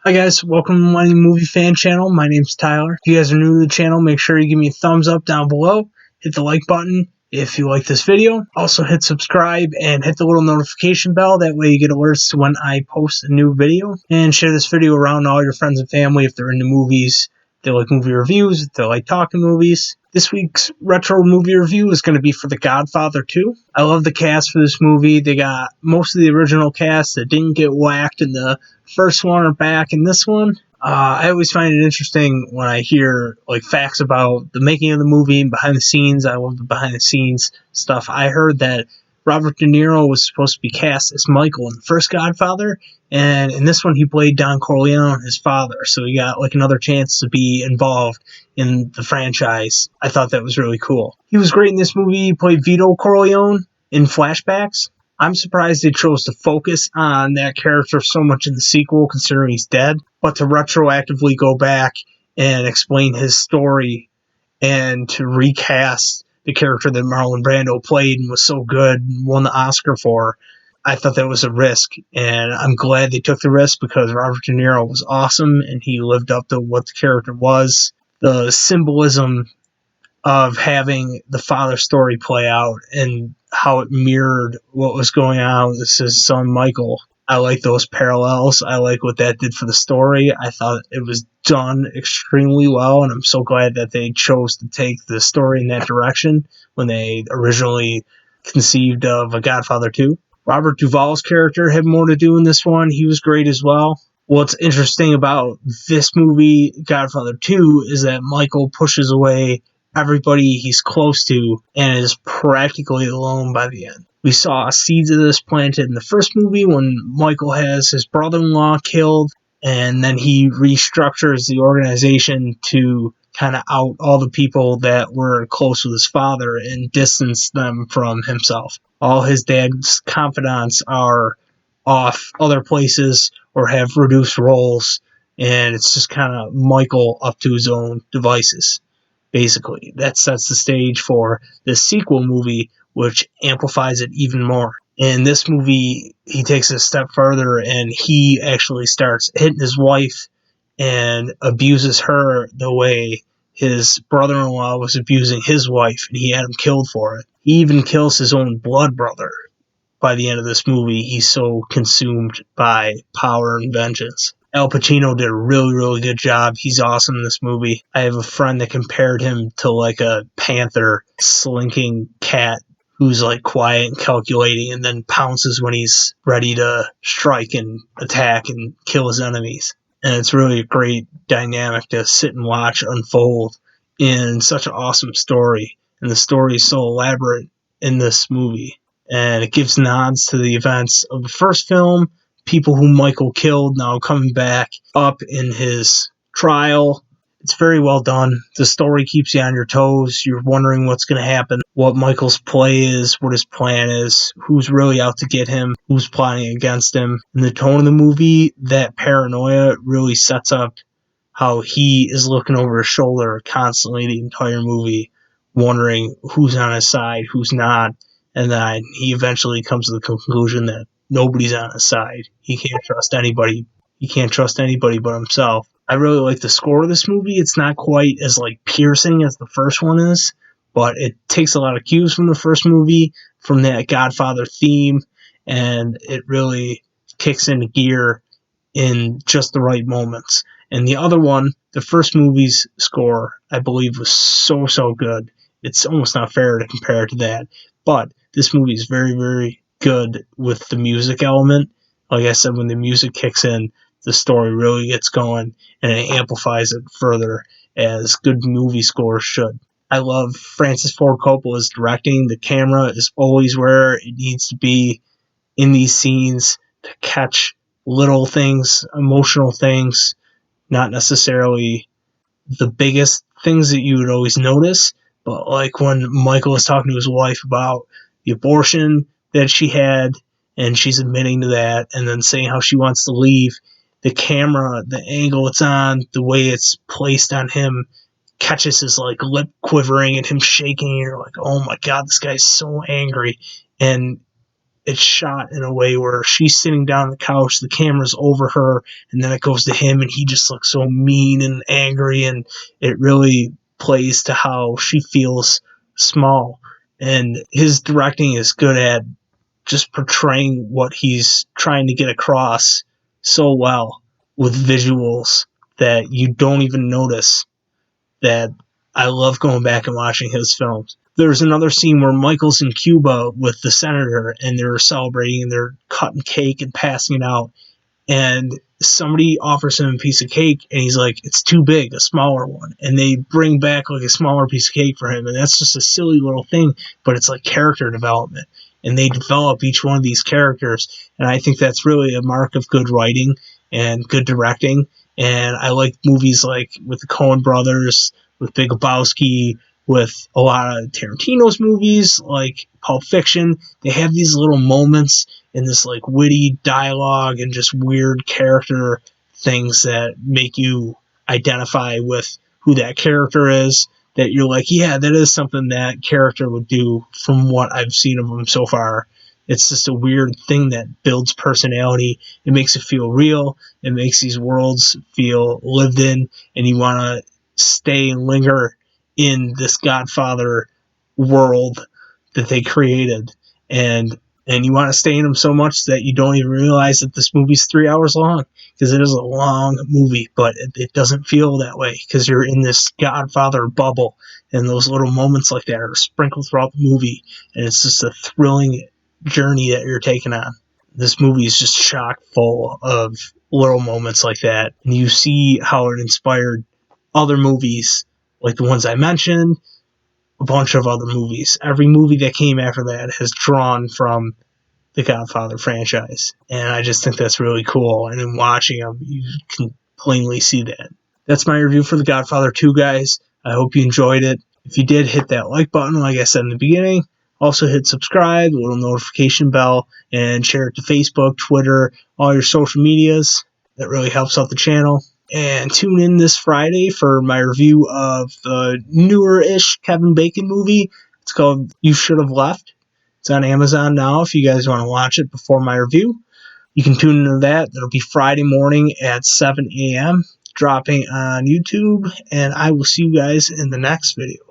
Hi guys, welcome to my movie fan channel. My name's Tyler. If you guys are new to the channel, make sure you give me a thumbs up down below. Hit the like button if you like this video. Also hit subscribe and hit the little notification bell. That way you get alerts to when I post a new video. And share this video around to all your friends and family if they're into movies, if they like movie reviews, if they like talking movies. This week's retro movie review is going to be for The Godfather 2. I love the cast for this movie. They got most of the original cast that didn't get whacked in the first one are back in this one. I always find it interesting when I hear facts about the making of the movie and behind the scenes. I love the behind the scenes stuff. I heard that Robert De Niro was supposed to be cast as Michael in the first Godfather, and in this one he played Don Corleone, his father. So he got another chance to be involved in the franchise. I thought that was really cool. He was great in this movie. He played Vito Corleone in flashbacks. I'm surprised they chose to focus on that character so much in the sequel, considering he's dead, but to retroactively go back and explain his story and to recast the character that Marlon Brando played and was so good and won the Oscar for. I thought that was a risk, and I'm glad they took the risk because Robert De Niro was awesome and he lived up to what the character was. The symbolism of having the father story play out and how it mirrored what was going on with his son Michael. I like those parallels. I like what that did for the story. I thought it was done extremely well, and I'm so glad that they chose to take the story in that direction when they originally conceived of A Godfather 2. Robert Duvall's character had more to do in this one. He was great as well. What's interesting about this movie, Godfather 2, is that Michael pushes away everybody he's close to and is practically alone by the end. We saw seeds of this planted in the first movie when Michael has his brother-in-law killed, and then he restructures the organization to kind of out all the people that were close with his father and distance them from himself. All his dad's confidants are off other places or have reduced roles, and it's just kind of Michael up to his own devices. Basically, that sets the stage for the sequel movie, which amplifies it even more. In this movie, he takes it a step further and he actually starts hitting his wife and abuses her the way his brother-in-law was abusing his wife, and he had him killed for it. He even kills his own blood brother by the end of this movie. He's so consumed by power and vengeance. Al Pacino did a really, really good job. He's awesome in this movie. I have a friend that compared him to a panther slinking cat who's quiet and calculating and then pounces when he's ready to strike and attack and kill his enemies. And it's really a great dynamic to sit and watch unfold in such an awesome story. And the story is so elaborate in this movie. And it gives nods to the events of the first film. People who Michael killed now coming back up in his trial. It's very well done. The story keeps you on your toes. You're wondering what's going to happen, what Michael's play is, what his plan is, who's really out to get him, who's plotting against him. In the tone of the movie, that paranoia really sets up how he is looking over his shoulder constantly the entire movie, wondering who's on his side, who's not. And then he eventually comes to the conclusion that nobody's on his side. He can't trust anybody. He can't trust anybody but himself. I really like the score of this movie. It's not quite as piercing as the first one is, but it takes a lot of cues from the first movie, from that Godfather theme, and it really kicks into gear in just the right moments. And the other one, the first movie's score, I believe was so good. It's almost not fair to compare it to that. But this movie is very, very good with the music element. Like I said, when the music kicks in, the story really gets going and it amplifies it further, as good movie scores should. I love Francis Ford Coppola's directing. The camera is always where it needs to be in these scenes to catch little things, emotional things, not necessarily the biggest things that you would always notice, but when Michael is talking to his wife about the abortion that she had, and she's admitting to that, and then saying how she wants to leave, the camera, the angle it's on, the way it's placed on him, catches his lip quivering and him shaking, and you're like, oh my god, this guy's so angry. And it's shot in a way where she's sitting down on the couch, the camera's over her, and then it goes to him, and he just looks so mean and angry, and it really plays to how she feels small. And his directing is good at just portraying what he's trying to get across so well with visuals that you don't even notice that. I love going back and watching his films. There's another scene where Michael's in Cuba with the senator and they're celebrating and they're cutting cake and passing it out, and somebody offers him a piece of cake and he's like, it's too big, a smaller one, and they bring back like a smaller piece of cake for him, and that's just a silly little thing, but it's like character development, and they develop each one of these characters, and I think that's really a mark of good writing and good directing. And I like movies like with the Coen brothers, with Big Lebowski, with a lot of Tarantino's movies like Pulp Fiction. They have these little moments in this like witty dialogue and just weird character things that make you identify with who that character is, that you're like, yeah, that is something that character would do from what I've seen of him so far. It's just a weird thing that builds personality. It makes it feel real. It makes these worlds feel lived in, and you want to stay and linger in this Godfather world that they created. And you want to stay in them so much that you don't even realize that this movie's 3 hours long, because it is a long movie, but it doesn't feel that way because you're in this Godfather bubble, and those little moments like that are sprinkled throughout the movie, and it's just a thrilling journey that you're taking on. This movie is just chock full of little moments like that, and you see how it inspired other movies like the ones I mentioned, a bunch of other movies. Every movie that came after that has drawn from the Godfather franchise, and I just think that's really cool. And in watching them, you can plainly see that. That's my review for The Godfather 2, guys. I hope you enjoyed it. If you did, hit that like button like I said in the beginning. Also hit subscribe, the little notification bell, and share it to Facebook, Twitter, all your social medias. That really helps out the channel. And tune in this Friday for my review of the newer-ish Kevin Bacon movie. It's called You Should Have Left. It's on Amazon now if you guys want to watch it before my review. You can tune into that. It'll be Friday morning at 7 a.m. dropping on YouTube. And I will see you guys in the next video.